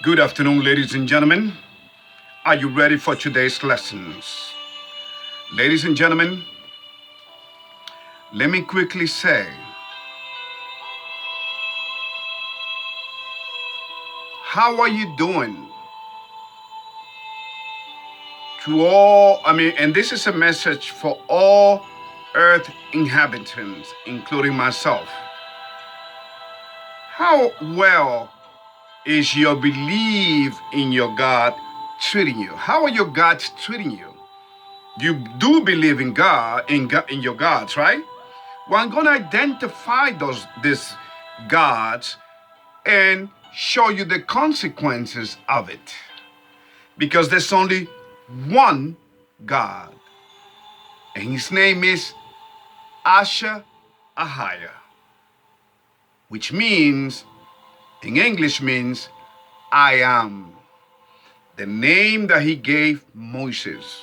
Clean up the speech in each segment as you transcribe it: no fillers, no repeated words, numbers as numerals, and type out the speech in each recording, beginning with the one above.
Good afternoon, ladies and gentlemen. Are you ready for today's lessons? Ladies and gentlemen, let me quickly say, how are you doing? To all, and this is a message for all earth inhabitants, including myself. How well is your belief in your God treating you? How are your gods treating you? You do believe in God, in your gods, right? Well, I'm going to identify these gods and show you the consequences of it. Because there's only one God. And his name is Asha Ahaya, which means, in English means, I am. The name that he gave Moses.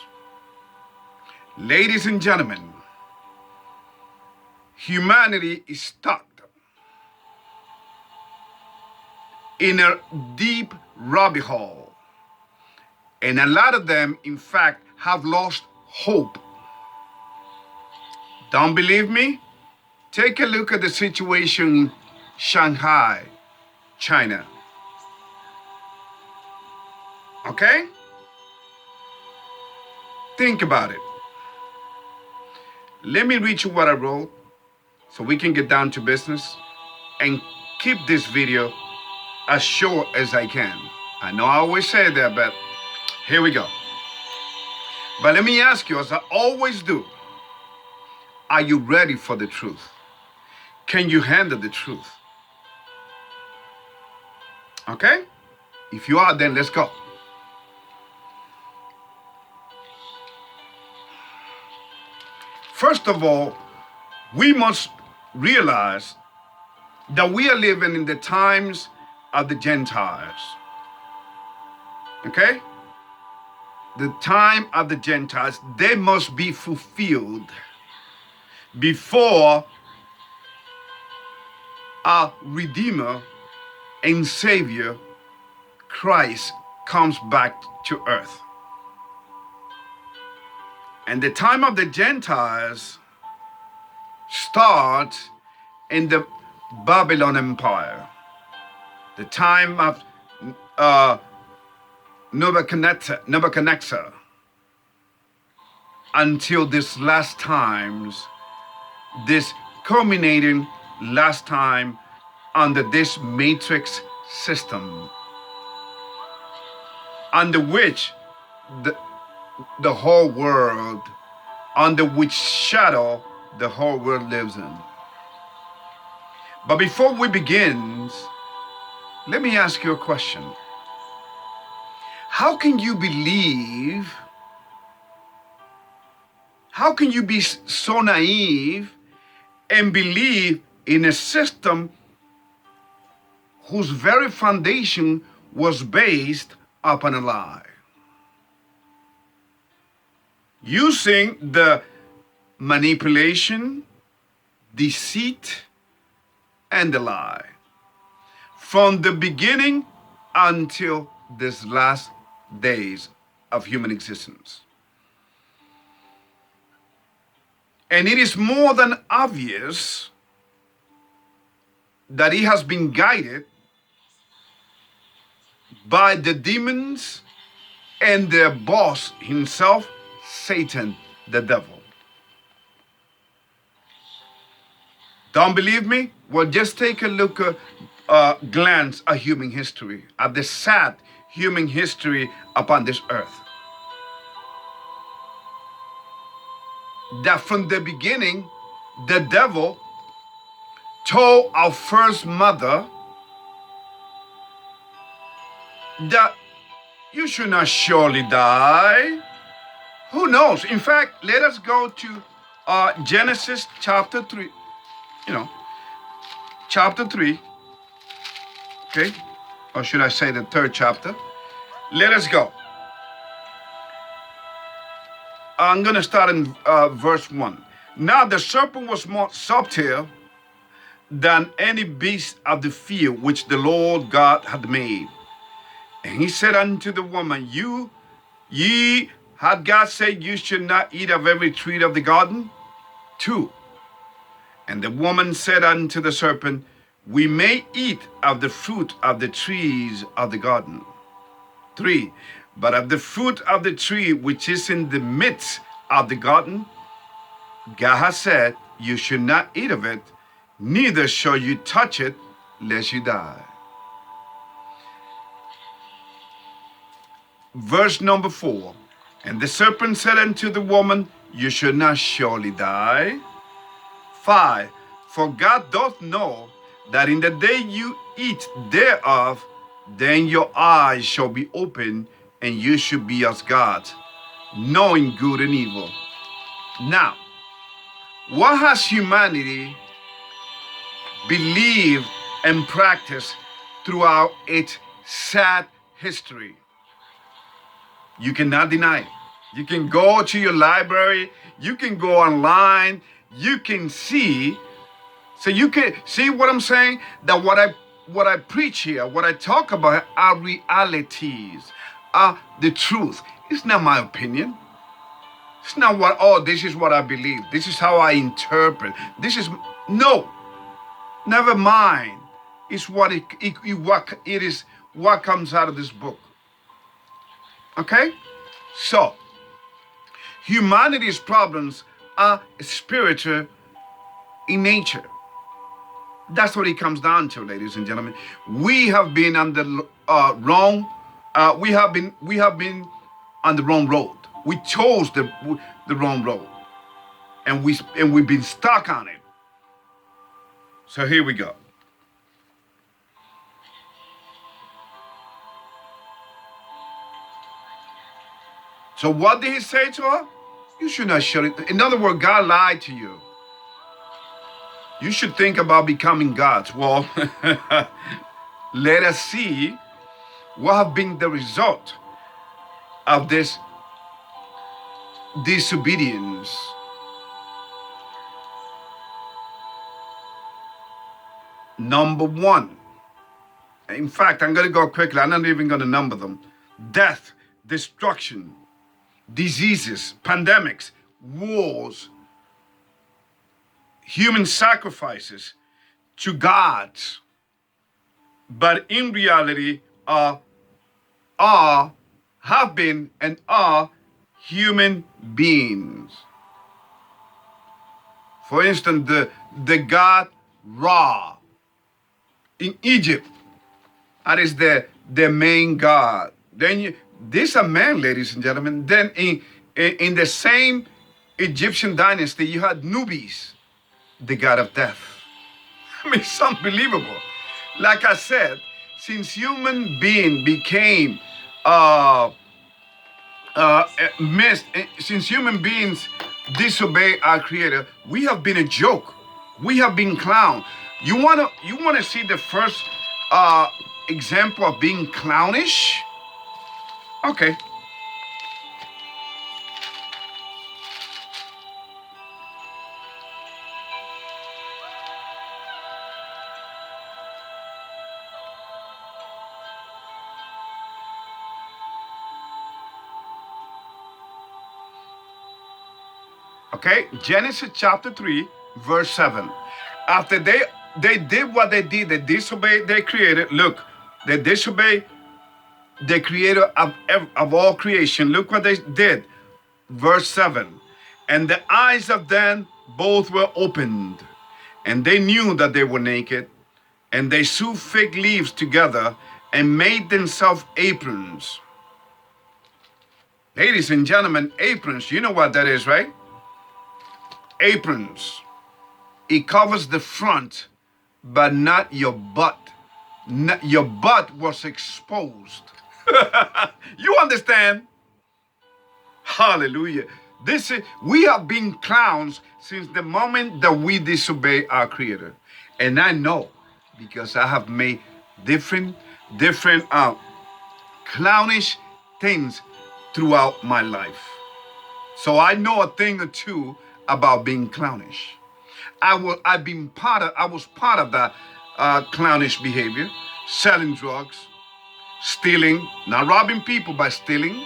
Ladies and gentlemen, humanity is stuck in a deep rabbit hole. And a lot of them, in fact, have lost hope. Don't believe me? Take a look at the situation in Shanghai, China. Okay? Think about it. Let me read you what I wrote so we can get down to business and keep this video as short as I can. I know I always say that, but here we go. But let me ask you, as I always do, are you ready for the truth? Can you handle the truth? Okay? If you are, then let's go. First of all, we must realize that we are living in the times of the Gentiles. Okay? The time of the Gentiles, they must be fulfilled before our Redeemer and Savior, Christ, comes back to earth. And the time of the Gentiles starts in the Babylon Empire. The time of Nebuchadnezzar until this last times, this culminating last time under this matrix system, under which the whole world, under which shadow the whole world lives in. But before we begin, let me ask you a question. How can you believe, how can you be so naive and believe in a system whose very foundation was based upon a lie? Using the manipulation, deceit, and the lie from the beginning until these last days of human existence. And it is more than obvious that he has been guided by the demons and their boss himself, Satan, the devil. Don't believe me? Well, just take a look, glance at human history, at the sad human history upon this earth. That from the beginning, the devil told our first mother that you should not surely die. Who knows? In fact, let us go to Genesis chapter 3. Chapter 3. Okay? Or should I say the third chapter? Let us go. I'm going to start in verse 1. Now the serpent was more subtle than any beast of the field which the Lord God had made. And he said unto the woman, ye, had God said you should not eat of every tree of the garden? 2. And the woman said unto the serpent, we may eat of the fruit of the trees of the garden. 3. But of the fruit of the tree which is in the midst of the garden, God has said, you should not eat of it, neither shall you touch it, lest you die. Verse number 4. And the serpent said unto the woman, you shall not surely die. 5. For God doth know that in the day you eat thereof, then your eyes shall be opened, and you shall be as gods, knowing good and evil. Now, what has humanity believed and practiced throughout its sad history? You cannot deny it. You can go to your library, you can go online, you can see. So you can see what I'm saying? That what I preach here, what I talk about are realities, are the truth. It's not my opinion. It's not what, oh, this is what I believe. This is how I interpret. This is, no, never mind. It's what it is, what comes out of this book. Okay? So, humanity's problems are spiritual in nature. That's what it comes down to, ladies and gentlemen. We have been on the wrong. We have been on the wrong road. We chose the wrong road, and we've been stuck on it. So here we go. So what did he say to her? You should not shut it. In other words, God lied to you. You should think about becoming gods. Well, let us see what have been the result of this disobedience. Number 1. In fact, I'm going to go quickly. I'm not even going to number them. Death, destruction, diseases, pandemics, wars, human sacrifices to gods, but in reality have been and are human beings. For instance, the god Ra in Egypt, that is the main god. Then these are men, ladies and gentlemen. Then in the same Egyptian dynasty, you had Nubis, the god of death. I mean, it's unbelievable. Like I said, since human being became since human beings disobey our Creator, we have been a joke. We have been clown. You wanna see the first example of being clownish? Okay. Okay, Genesis chapter 3, verse 7. After they did what they did, they disobeyed their Creator. Look, they disobeyed the Creator of all creation. Look what they did. Verse 7. And the eyes of them both were opened, and they knew that they were naked, and they sewed fig leaves together and made themselves aprons. Ladies and gentlemen, aprons, you know what that is, right? Aprons. It covers the front, but not your butt. Your butt was exposed. You understand? Hallelujah. We have been clowns since the moment that we disobey our Creator. And I know, because I have made different clownish things throughout my life. So I know a thing or two about being clownish. I was part of that clownish behavior, selling drugs, Stealing, not robbing people, but stealing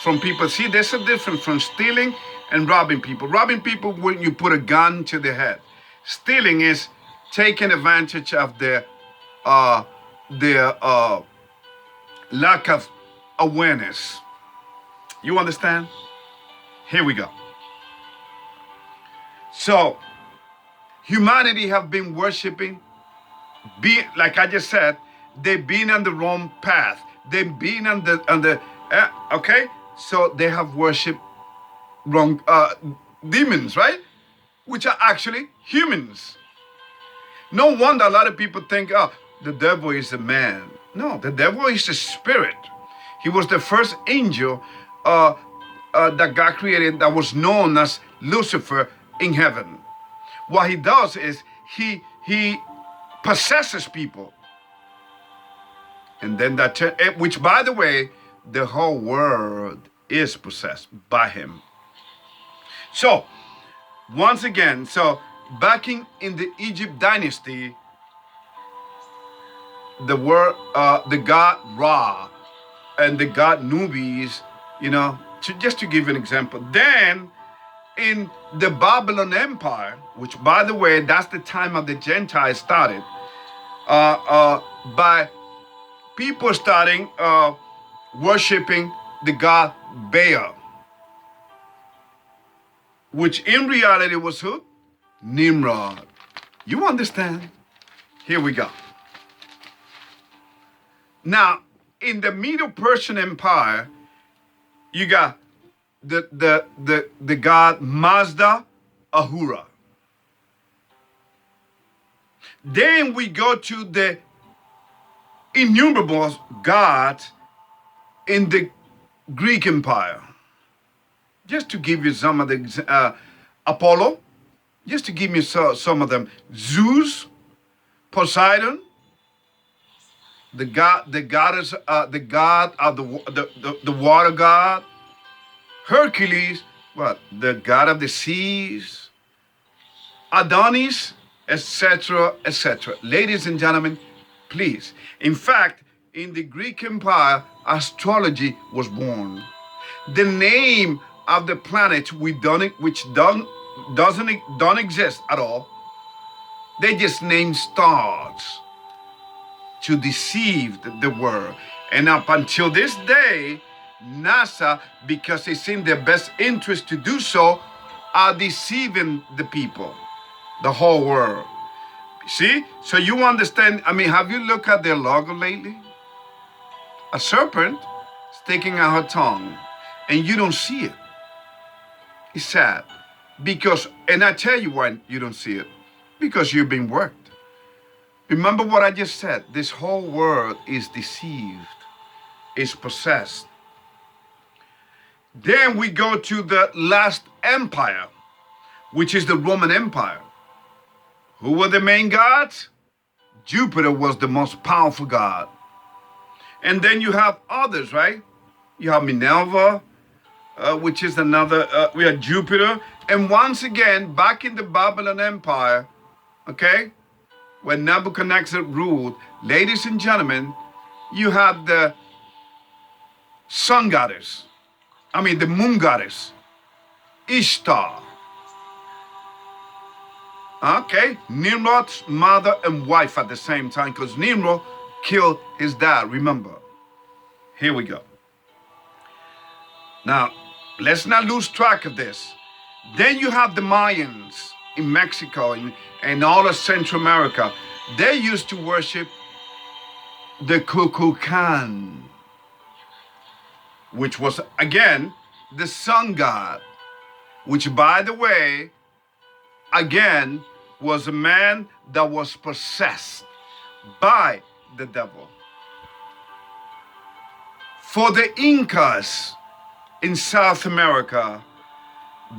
from people. See, there's a difference from stealing and robbing people. Robbing people when you put a gun to their head. Stealing is taking advantage of their lack of awareness. You understand? Here we go. So, humanity have been worshiping, like I just said, they've been on the wrong path. They've been on the okay? So they have worshiped wrong demons, right? Which are actually humans. No wonder a lot of people think, oh, the devil is a man. No, the devil is a spirit. He was the first angel that God created that was known as Lucifer in heaven. What he does is he possesses people. And then which, by the way, the whole world is possessed by him. So, once again, so back in the Egypt dynasty, the god Ra and the god Nubis, just to give an example. Then in the Babylon Empire, which, by the way, that's the time of the Gentiles started, by people starting worshiping the god Baal, which in reality was who? Nimrod. You understand? Here we go. Now, in the Middle Persian Empire, you got the god Mazda Ahura. Then we go to the innumerable gods in the Greek Empire. Just to give you some of the Apollo, just to give you some of them. Zeus, Poseidon, the god of the water god. Hercules, what? The god of the seas. Adonis, etc., etc. Ladies and gentlemen, please. In fact, in the Greek Empire, astrology was born. The name of the planet which don't exist at all, they just name stars to deceive the world. And up until this day, NASA, because it's in their best interest to do so, are deceiving the people, the whole world. See? So you understand, have you looked at their logo lately? A serpent sticking out her tongue, and you don't see it. It's sad. And I tell you why you don't see it. Because you've been worked. Remember what I just said. This whole world is deceived, is possessed. Then we go to the last empire, which is the Roman Empire. Who were the main gods? Jupiter was the most powerful god. And then you have others, right? You have Minerva, which is another, we have Jupiter. And once again, back in the Babylon Empire, okay, when Nebuchadnezzar ruled, ladies and gentlemen, you have the sun goddess, the moon goddess, Ishtar. Okay, Nimrod's mother and wife at the same time, because Nimrod killed his dad, remember. Here we go. Now, let's not lose track of this. Then you have the Mayans in Mexico and all of Central America. They used to worship the Kukulkan, which was, again, the sun god, which, by the way, again, was a man that was possessed by the devil. For the Incas in South America,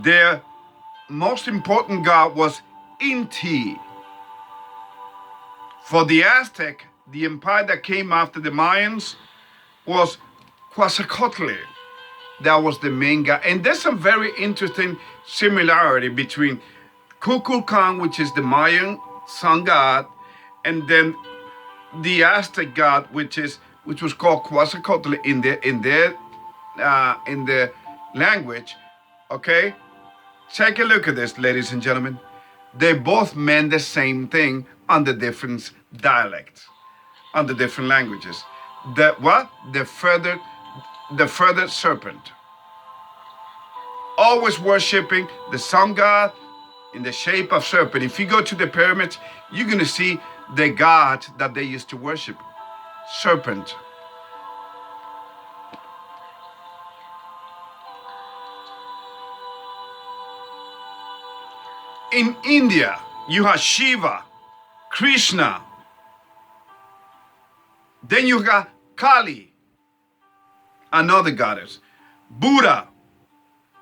their most important god was Inti. For the Aztec, the empire that came after the Mayans, was Quetzalcoatl. That was the main god. And there's some very interesting similarity between Kukulkan, which is the Mayan sun god, and then the Aztec god, which which was called Quetzalcoatl in their language. Okay, take a look at this, ladies and gentlemen. They both meant the same thing under different dialects, under different languages. The what? The further serpent. Always worshiping the sun god in the shape of serpent. If you go to the pyramids, you're going to see the god that they used to worship, serpent. In India, you have Shiva, Krishna. Then you got Kali, another goddess, Buddha.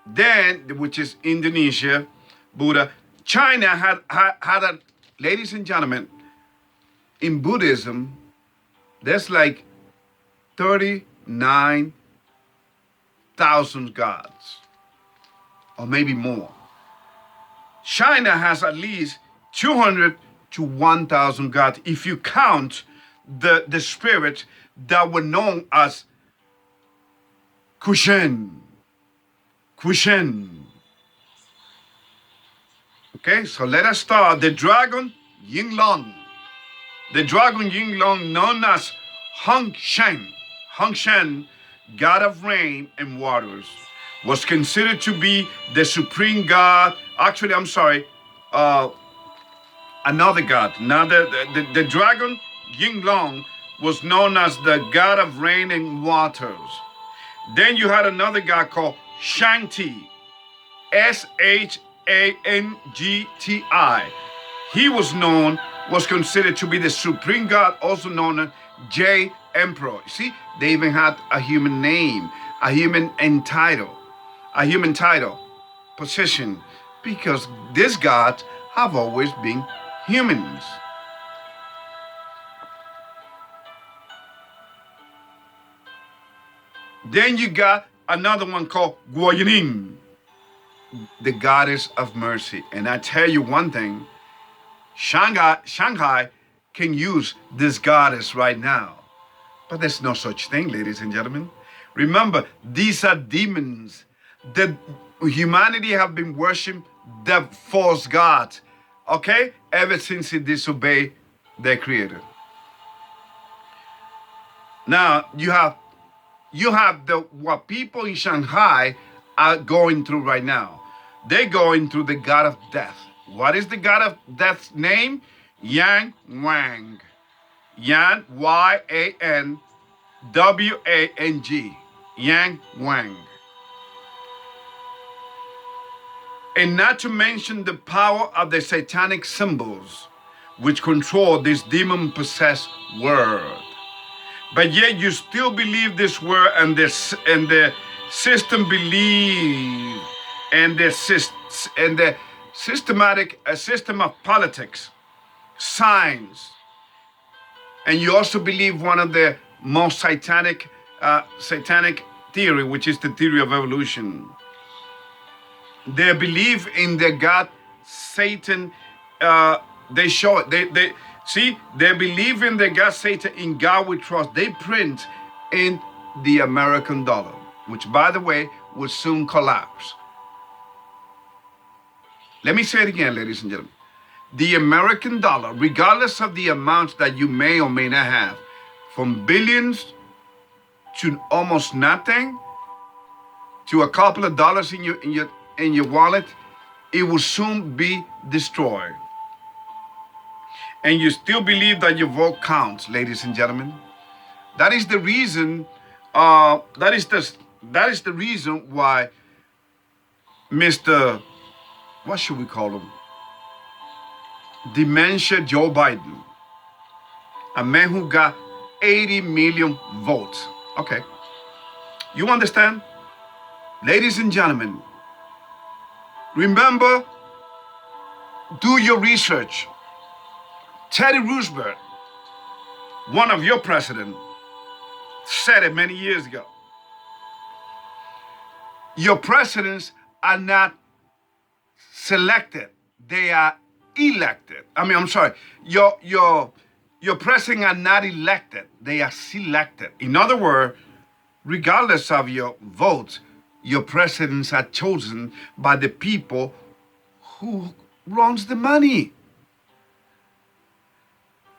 Then, which is Indonesia, Buddha. China had a, ladies and gentlemen, in Buddhism, there's like 39,000 gods, or maybe more. China has at least 200 to 1,000 gods, if you count the spirits that were known as Kushen. Okay, so let us start. The dragon Yinglong. The dragon Yinglong, known as Hong Shen, god of rain and waters, was considered to be the supreme god. Actually, I'm sorry, another god. Now, the dragon Yinglong was known as the god of rain and waters. Then you had another god called Shangti, Shangti. He was considered to be the supreme god, also known as J Emperor. See, they even had a human name, a human title, position, because these gods have always been humans. Then you got another one called Guoyining, the goddess of mercy. And I tell you one thing, Shanghai can use this goddess right now. But there's no such thing, ladies and gentlemen. Remember, these are demons. Humanity have been worshiping the false god, okay? Ever since it disobeyed their creator. Now, you have what people in Shanghai are going through right now. They're going through the god of death. What is the god of death's name? Yan Wang. Yan, Y-A-N-W-A-N-G. Yan Wang. And not to mention the power of the satanic symbols which control this demon-possessed world. But yet you still believe this word, and the system believe, and the systematic a system of politics, science, and you also believe one of the most satanic theory, which is the theory of evolution. They believe in the God Satan. They show it. They see, they believe in the God Satan, in God we trust. They print in the American dollar, which, by the way, will soon collapse. Let me say it again, ladies and gentlemen. The American dollar, regardless of the amounts that you may or may not have, from billions to almost nothing, to a couple of dollars in your wallet, it will soon be destroyed. And you still believe that your vote counts, ladies and gentlemen. That is the reason. That is the reason why Mr. What should we call him? Dementia Joe Biden, a man who got 80 million votes. Okay, you understand, ladies and gentlemen? Remember, do your research. Teddy Roosevelt, one of your presidents, said it many years ago. Your presidents are not selected, they are elected. I'm sorry, your Your presidents are not elected, they are selected. In other words, regardless of your votes, your presidents are chosen by the people who runs the money.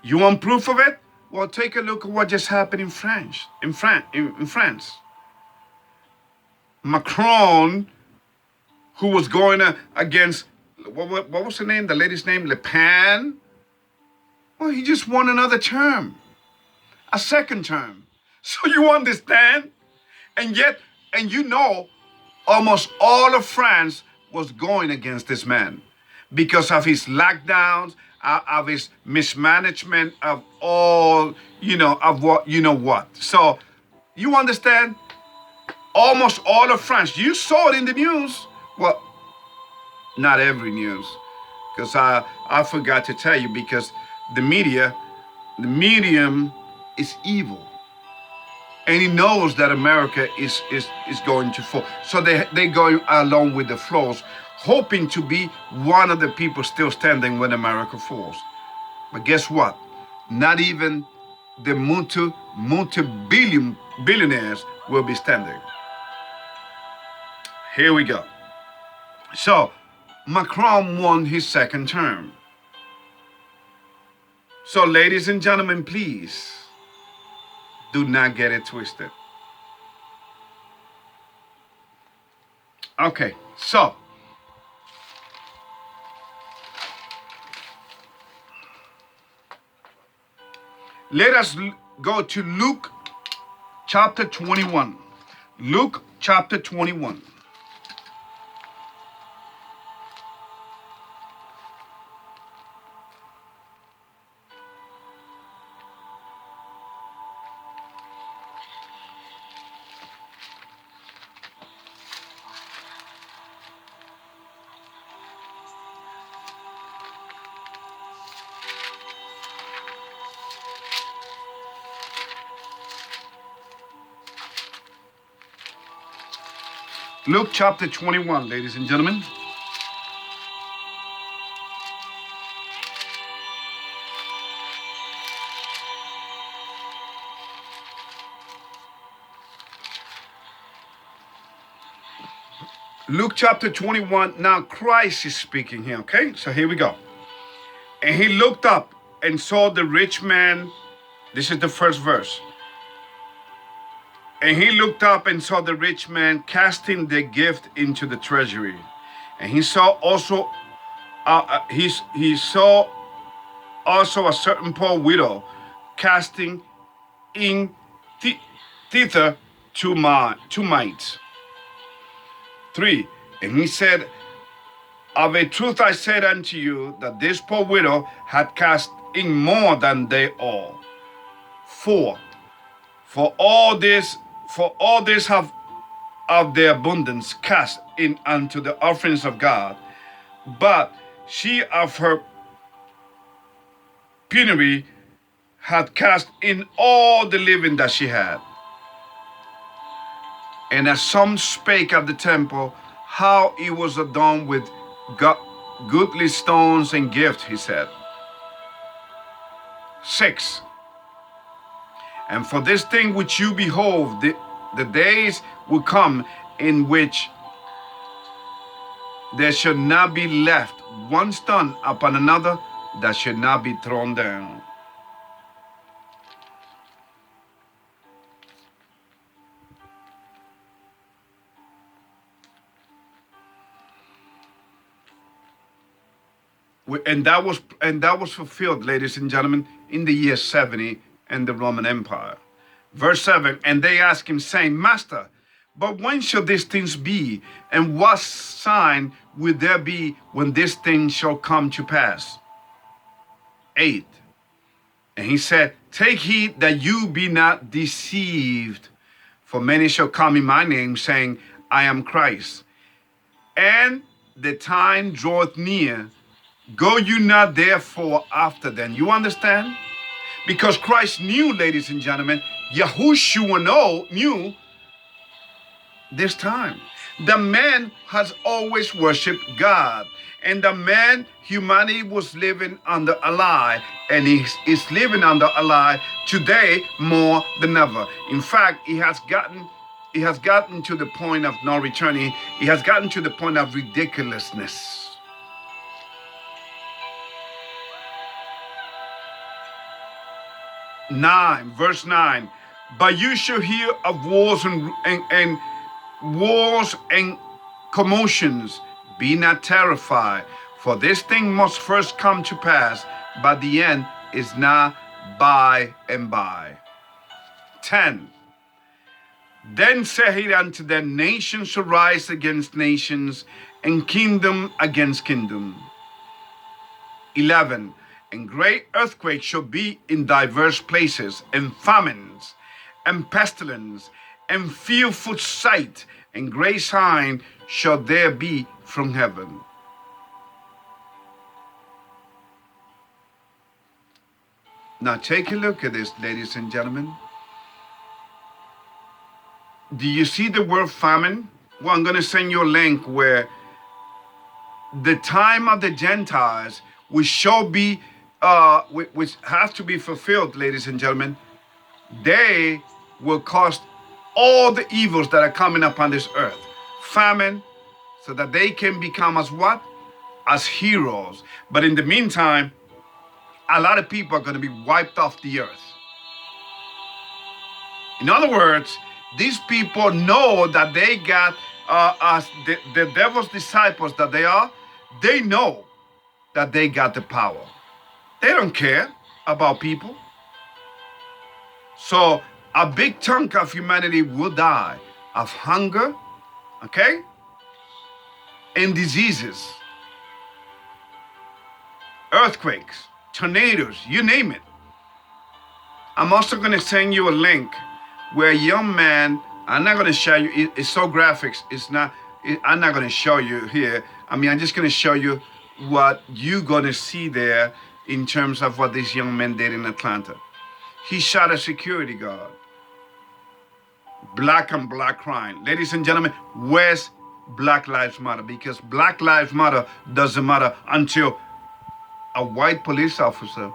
You want proof of it? Well, take a look at what just happened in France. In France, Macron, who was going against what was her name? The lady's name, Le Pen. Well, he just won another term, a second term. So you understand? And yet, and you know, almost all of France was going against this man because of his lockdowns, of his mismanagement of all, of what, what. So you understand? Almost all of France. You saw it in the news. Well, not every news, because I forgot to tell you, because the medium is evil. And he knows that America is going to fall. So they going along with the flows, hoping to be one of the people still standing when America falls. But guess what? Not even the multi-billionaires will be standing. Here we go. So Macron won his second term. So ladies and gentlemen, please do not get it twisted. Okay, so let us go to Luke chapter 21. Luke chapter 21. Luke chapter 21, ladies and gentlemen. Luke chapter 21. Now Christ is speaking here, okay? So here we go. And he looked up and saw the rich man. This is the first verse. And he looked up and saw the rich man casting the gift into the treasury. And he saw also he saw also a certain poor widow casting in thither two mites. 3. And he said, of a truth I said unto you, that this poor widow had cast in more than they all. 4. For all this have of their abundance cast in unto the offerings of God, but she of her penury had cast in all the living that she had. And as some spake of the temple, how it was adorned with goodly stones and gifts, he said. 6. And for this thing which you behold, the days will come in which there shall not be left one stone upon another that shall not be thrown down. And that was fulfilled, ladies and gentlemen, in the year 70 in the Roman Empire. Verse 7, and they asked him, saying, Master, but when shall these things be? And what sign will there be when this thing shall come to pass? 8, and he said, take heed that you be not deceived, for many shall come in my name, saying, I am Christ. And the time draweth near. Go you not therefore after them. You understand? Because Christ knew, ladies and gentlemen, Yahushua knew this time. The man has always worshipped God. And the man, humanity was living under a lie. And is living under a lie today more than ever. In fact, it has gotten to the point of no returning. It has gotten to the point of ridiculousness. 9, verse 9. But you shall hear of wars and wars and commotions. Be not terrified, for this thing must first come to pass, but the end is not by and by. 10. Then said he unto them, nations shall rise against nations, and kingdom against kingdom. 11. And great earthquakes shall be in diverse places, and famines, and pestilence, and fearful sight, and great sign shall there be from heaven. Now take a look at this, ladies and gentlemen. Do you see the word famine? Well, I'm going to send you a link where the time of the Gentiles, which shall be, which has to be fulfilled, ladies and gentlemen, they will cause all the evils that are coming upon this earth. Famine, so that they can become as what? As heroes. But in the meantime, a lot of people are going to be wiped off the earth. In other words, these people know that they got, as the devil's disciples that they are, they know that they got the power. They don't care about people. So a big chunk of humanity will die of hunger, okay, and diseases, earthquakes, tornadoes, you name it. I'm also going to send you a link where a young man, I'm not going to show you, it's so graphics, I'm not going to show you here. I mean, I'm just going to show you what you're going to see there in terms of what this young man did in Atlanta. He shot a security guard. Black on black crime. Ladies and gentlemen, where's Black Lives Matter? Because Black Lives Matter doesn't matter until a white police officer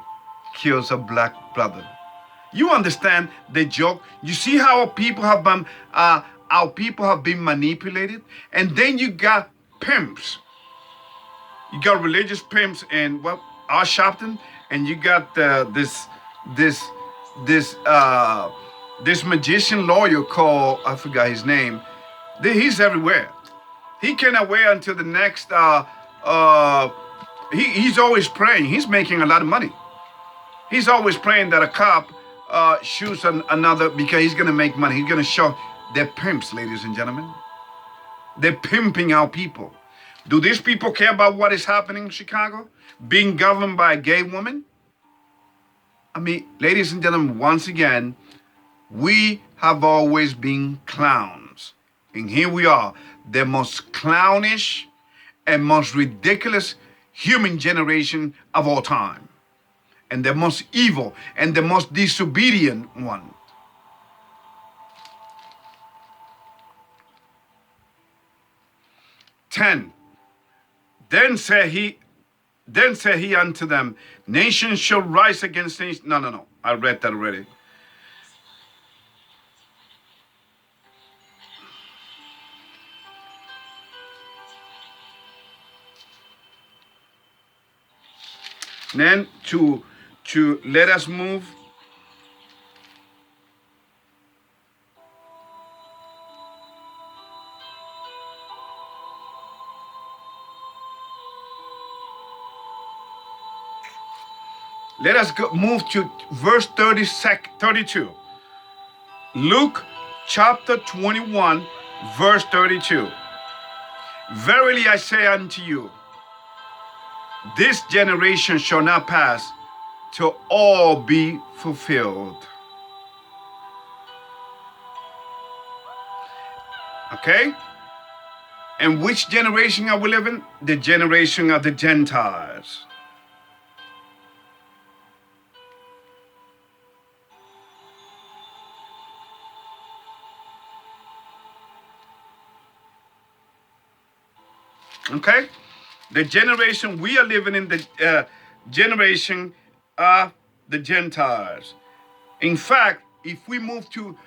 kills a black brother. You understand the joke? You see how people have been manipulated? And then you got pimps. You got religious pimps in our Shopton, and you got this magician lawyer called, I forgot his name. He's everywhere. He cannot wait until the next. He's always praying. He's making a lot of money. He's always praying that a cop shoots another because he's going to make money. He's going to show. They're pimps, ladies and gentlemen. They're pimping our people. Do these people care about what is happening in Chicago? Being governed by a gay woman? I mean, ladies and gentlemen, once again, we have always been clowns. And here we are, the most clownish and most ridiculous human generation of all time. And the most evil and the most disobedient one. Then said he unto them, nations shall rise against nations. No. I read that already. Then to let us move. Let us move to verse 32. Luke chapter 21, verse 32. Verily I say unto you, this generation shall not pass till all be fulfilled. Okay? And which generation are we living? The generation of the Gentiles. Okay? The generation we are living in, the generation of the Gentiles. In fact, if we move to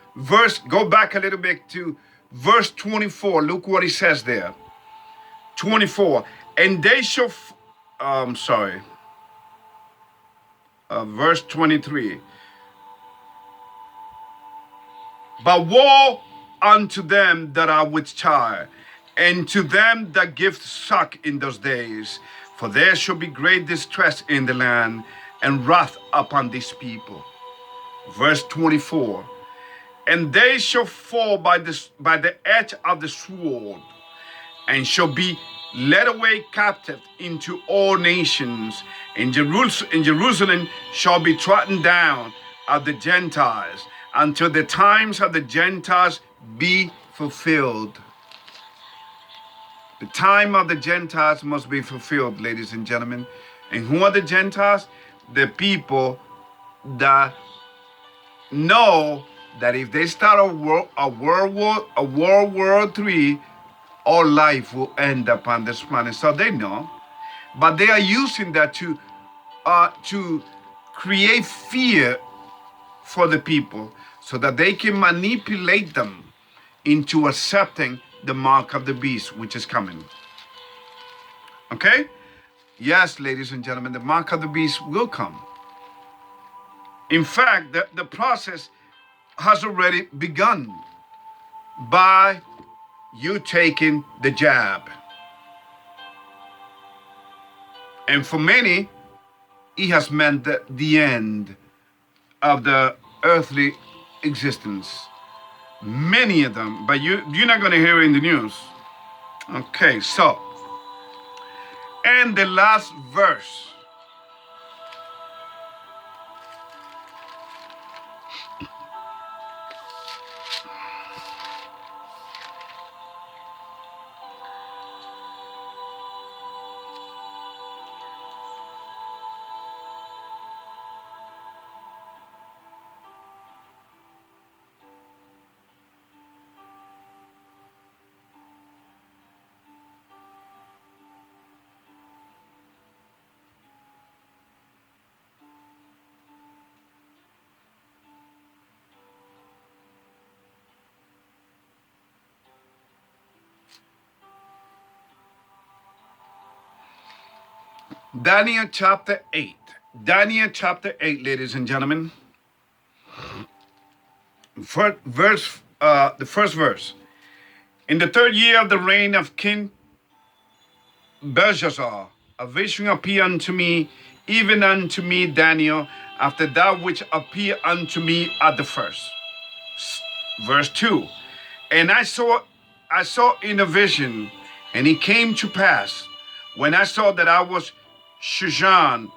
go back a little bit to verse 24, look what he says there. 24, and they shall, verse 23. But woe unto them that are with child, and to them that give suck in those days, for there shall be great distress in the land, and wrath upon this people. Verse 24, and they shall fall by the edge of the sword, and shall be led away captive into all nations. And Jerusalem shall be trodden down of the Gentiles, until the times of the Gentiles be fulfilled. The time of the Gentiles must be fulfilled, ladies and gentlemen. And who are the Gentiles? The people that know that if they start a World War III, all life will end upon this planet. So they know, but they are using that to create fear for the people, so that they can manipulate them into accepting the mark of the beast, which is coming. Okay? Yes, ladies and gentlemen, the mark of the beast will come. In fact, the process has already begun by you taking the jab. And for many, it has meant the end of the earthly existence. Many of them, but you're not going to hear it in the news. Okay, so, and the last verse. Daniel chapter 8. Daniel chapter 8, ladies and gentlemen. The first verse. In the 3rd year of the reign of King Belshazzar, a vision appeared unto me, even unto me, Daniel, after that which appeared unto me at the first. Verse 2. And I saw in a vision, and it came to pass, when I saw that I was Shushan,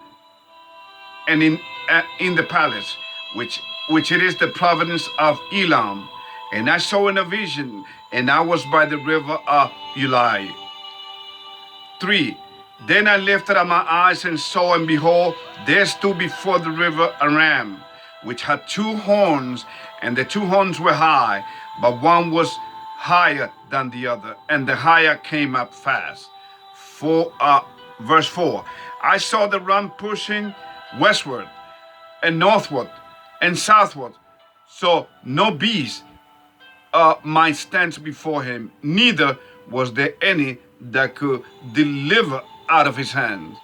and in the palace, which it is the province of Elam, and I saw in a vision, and I was by the river of Ulai. 3. Then I lifted up my eyes and saw, and behold, there stood before the river a ram, which had 2 horns, and the 2 horns were high, but one was higher than the other, and the higher came up fast. Verse 4. I saw the ram pushing westward and northward and southward, so no beast might stand before him, neither was there any that could deliver out of his hands.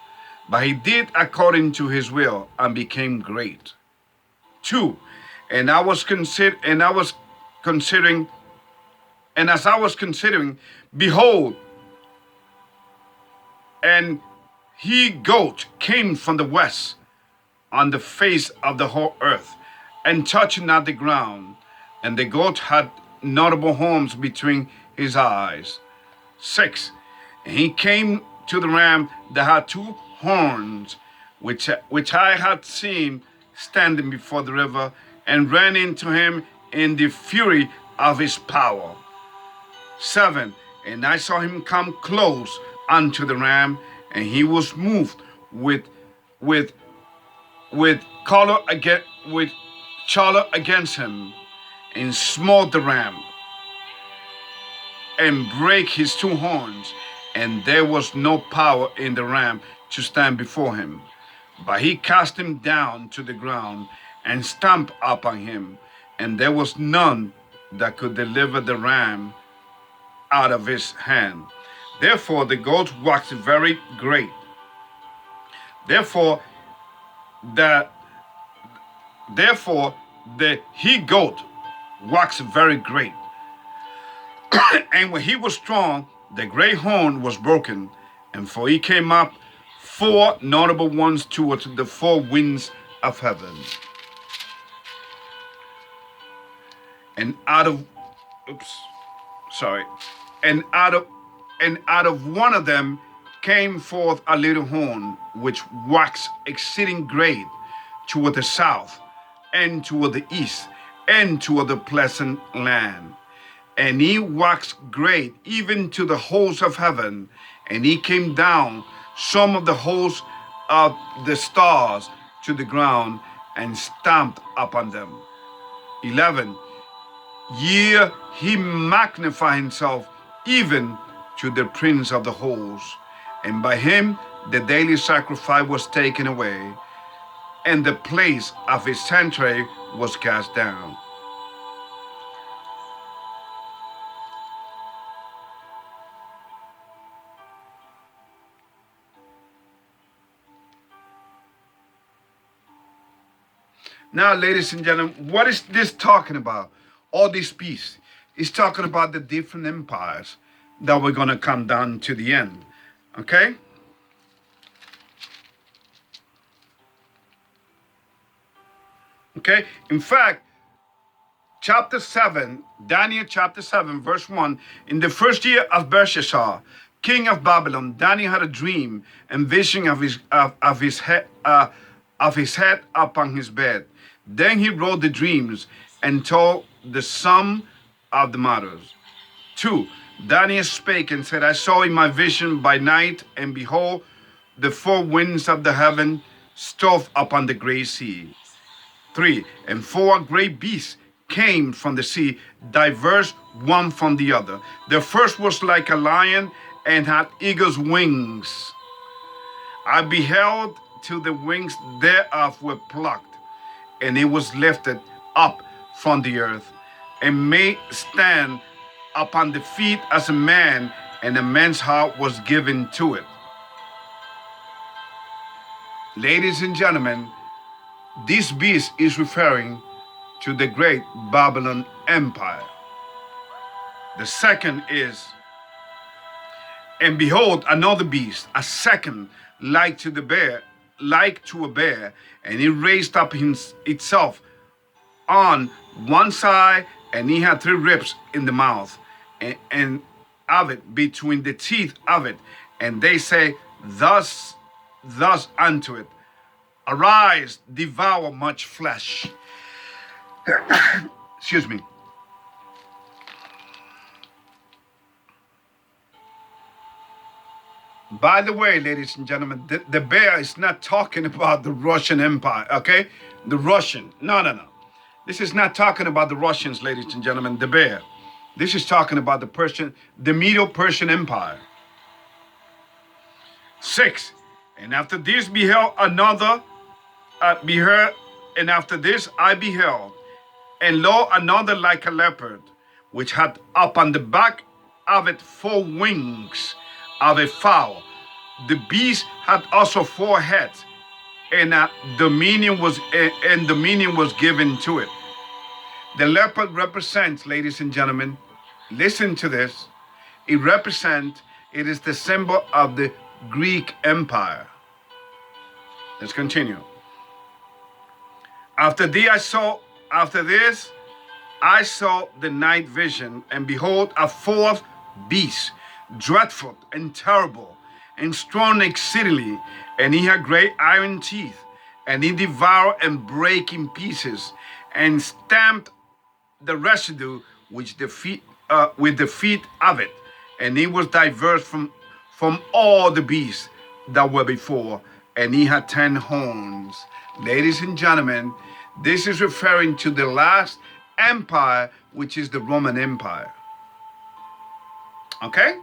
But he did according to his will, and became great. 2. And as I was considering, behold, and he goat came from the west on the face of the whole earth, and touched not the ground. And the goat had notable horns between his eyes. 6. And he came to the ram that had 2 horns, which I had seen standing before the river, and ran into him in the fury of his power. 7. And I saw him come close unto the ram, and he was moved with choler against him, and smote the ram, and brake his 2 horns, and there was no power in the ram to stand before him. But he cast him down to the ground and stamped upon him, and there was none that could deliver the ram out of his hand. Therefore the goat waxed very great. Therefore the he goat waxed very great. And when he was strong, the great horn was broken, and for he came up four notable ones towards the four winds of heaven. And out of one of them came forth a little horn, which waxed exceeding great toward the south, and toward the east, and toward the pleasant land. And he waxed great even to the hosts of heaven, and he came down some of the hosts of the stars to the ground, and stamped upon them. 11. Yea, he magnified himself even to the prince of the hosts, and by him the daily sacrifice was taken away, and the place of his sanctuary was cast down. Now, ladies and gentlemen, what is this talking about? All these pieces. It's talking about the different empires that we're going to come down to the end. Okay? Okay? In fact, chapter 7, Daniel chapter 7, verse 1, in the first year of Belshazzar, king of Babylon, Daniel had a dream and vision of his head upon his bed. Then he wrote the dreams and told the sum of the matters. 2. Daniel spake and said, I saw in my vision by night, and behold, the four winds of the heaven stove upon the great sea. 3. And four great beasts came from the sea, diverse one from the other. The first was like a lion and had eagle's wings. I beheld till the wings thereof were plucked, and it was lifted up from the earth, and made stand upon the feet as a man, and a man's heart was given to it. Ladies and gentlemen, this beast is referring to the great Babylon Empire. The second is, and behold, another beast, a second, like to a bear, and it raised up itself on one side, and he had 3 ribs in the mouth, and of it, between the teeth of it. And they say thus unto it, arise, devour much flesh. Excuse me. By the way, ladies and gentlemen, the bear is not talking about the Russian Empire, okay? The Russian. No. This is not talking about the Russians, ladies and gentlemen, the bear. This is talking about the Medo-Persian Empire. 6. And after this and after this I beheld, and lo, another like a leopard, which had upon the back of it 4 wings of a fowl. The beast had also 4 heads, and dominion was given to it. The leopard represents, ladies and gentlemen, listen to this. It is the symbol of the Greek Empire. Let's continue. After this I saw the night vision, and behold, a 4th beast, dreadful and terrible, and strong exceedingly, and he had great iron teeth, and he devoured and brake in pieces, and stamped the residue with the feet of it, and he was diverse from all the beasts that were before, and he had 10 horns. Ladies and gentlemen, this is referring to the last empire, which is the Roman Empire. Okay?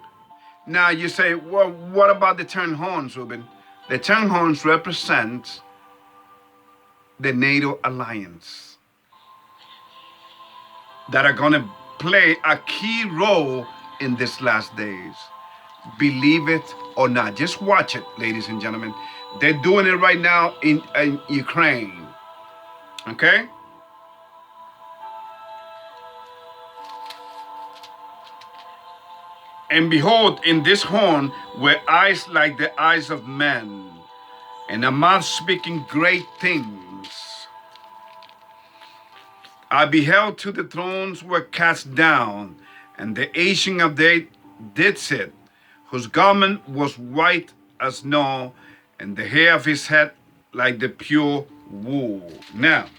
Now you say, well, what about the 10 horns, Ruben? The 10 horns represent the NATO alliance that are going to play a key role in these last days. Believe it or not. Just watch it, ladies and gentlemen. They're doing it right now in Ukraine. Okay? And behold, in this horn were eyes like the eyes of men, and a mouth speaking great things. I beheld till the thrones were cast down, and the Ancient of Days did sit, whose garment was white as snow, and the hair of his head like the pure wool. Now,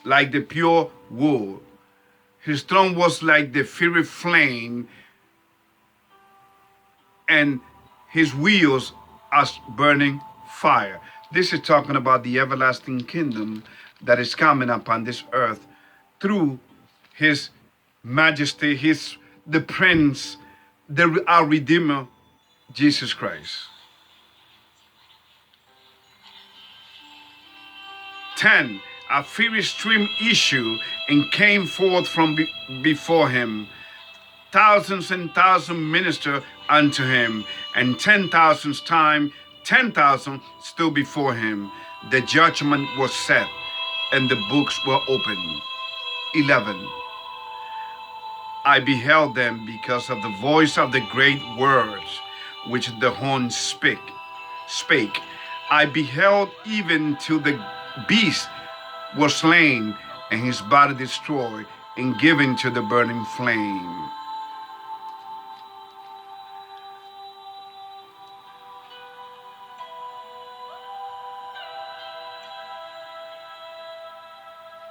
like the pure wool. His throne was like the fiery flame, and his wheels as burning fire. This is talking about the everlasting kingdom that is coming upon this earth through his majesty, the prince, our redeemer, Jesus Christ. 10, a fiery stream issued and came forth from before him. Thousands and thousands ministered unto him, and 10,000 times 10,000 stood before him. The judgment was set, and the books were opened. 11. I beheld them because of the voice of the great words which the horn spake. I beheld even till the beast was slain, and his body destroyed and given to the burning flame.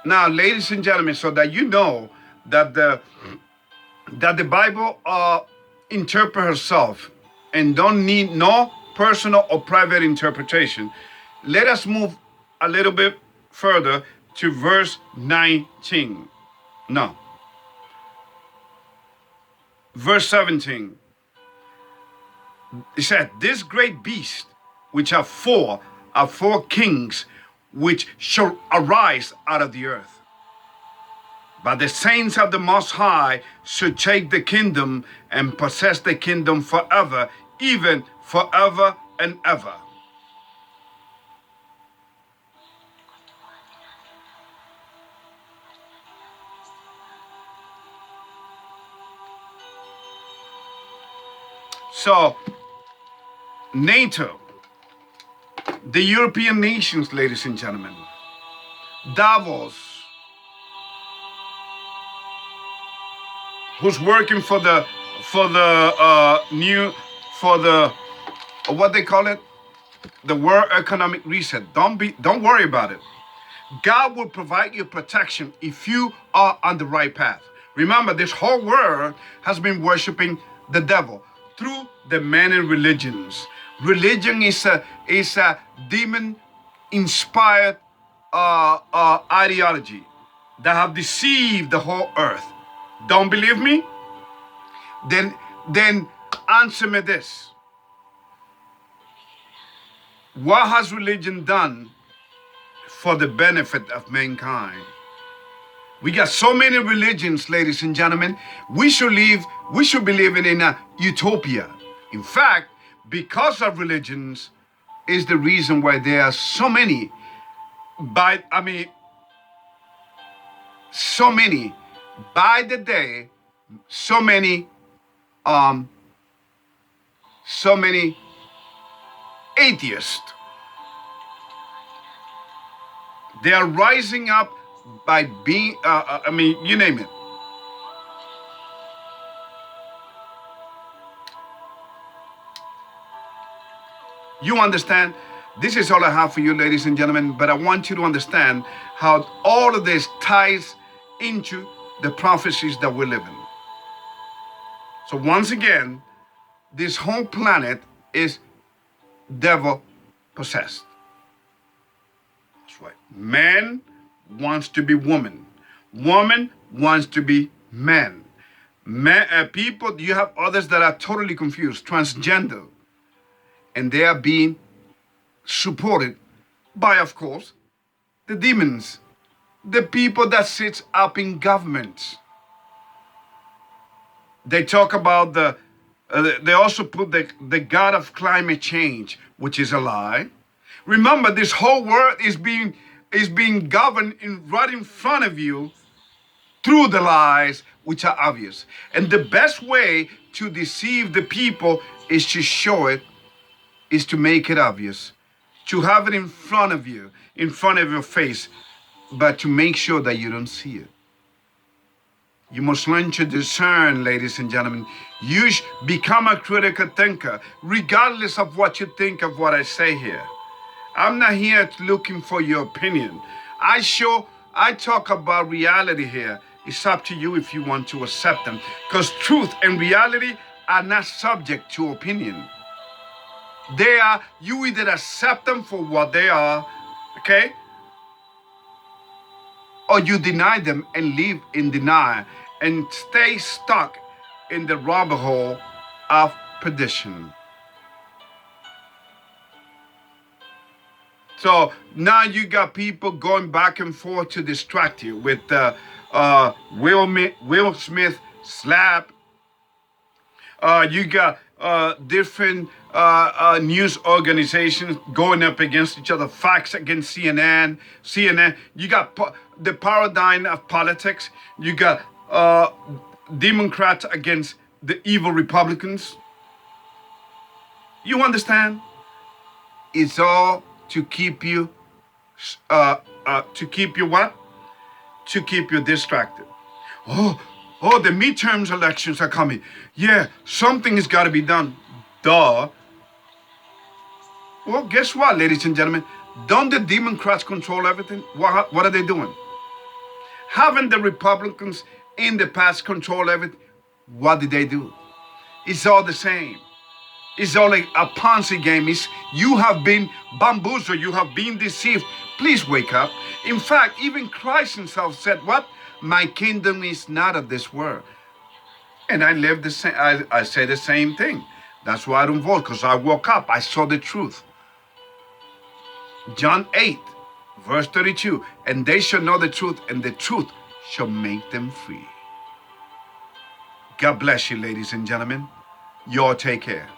Now, ladies and gentlemen, so that you know that the Bible interpret herself and don't need no personal or private interpretation, let us move a little bit further to verse 19. No. Verse 17. It said, this great beast, which are four kings, which shall arise out of the earth. But the saints of the Most High should take the kingdom and possess the kingdom forever, even forever and ever. So, NATO, the European nations, ladies and gentlemen, Davos, who's working for the what they call it, the World Economic Reset. Don't worry about it. God will provide you protection if you are on the right path. Remember, this whole world has been worshiping the devil through the many religions. Religion is a demon-inspired ideology that have deceived the whole earth. Don't believe me? Then answer me this. What has religion done for the benefit of mankind? We got so many religions, ladies and gentlemen. We should be living in a utopia. In fact, because of religions is the reason why there are so many by the day, so many atheists. They are rising up by being, you name it. You understand? This is all I have for you, ladies and gentlemen, but I want you to understand how all of this ties into the prophecies that we live in. So once again, this whole planet is devil possessed. That's right. Man wants to be woman. Woman wants to be man. People, you have others that are totally confused, transgender, and they are being supported by, of course, the demons, the people that sits up in government. They talk about they also put the God of climate change, which is a lie. Remember, this whole world is being governed right in front of you through the lies, which are obvious. And the best way to deceive the people is to show it, is to make it obvious, to have it in front of you, in front of your face, but to make sure that you don't see it. You must learn to discern, ladies and gentlemen. You become a critical thinker, regardless of what you think of what I say here. I'm not here looking for your opinion. I talk about reality here. It's up to you if you want to accept them. Because truth and reality are not subject to opinion. You either accept them for what they are, okay? Or you deny them and live in denial and stay stuck in the rabbit hole of perdition. So now you got people going back and forth to distract you with Will Smith slap. You got different news organizations going up against each other. Fox against CNN. You got the paradigm of politics. You got Democrats against the evil Republicans. You understand? It's all to keep you, to keep you what? To keep you distracted. Oh, the midterms elections are coming. Yeah, something has got to be done. Duh. Well, guess what, ladies and gentlemen? Don't the Democrats control everything? What are they doing? Haven't the Republicans in the past control everything? What did they do? It's all the same. It's all like a Ponzi game. You have been bamboozled. You have been deceived. Please wake up. In fact, even Christ himself said, what? My kingdom is not of this world. And I live the same. I say the same thing. That's why I don't vote, because I woke up. I saw the truth. John 8, verse 32. And they shall know the truth, and the truth shall make them free. God bless you, ladies and gentlemen. You all take care.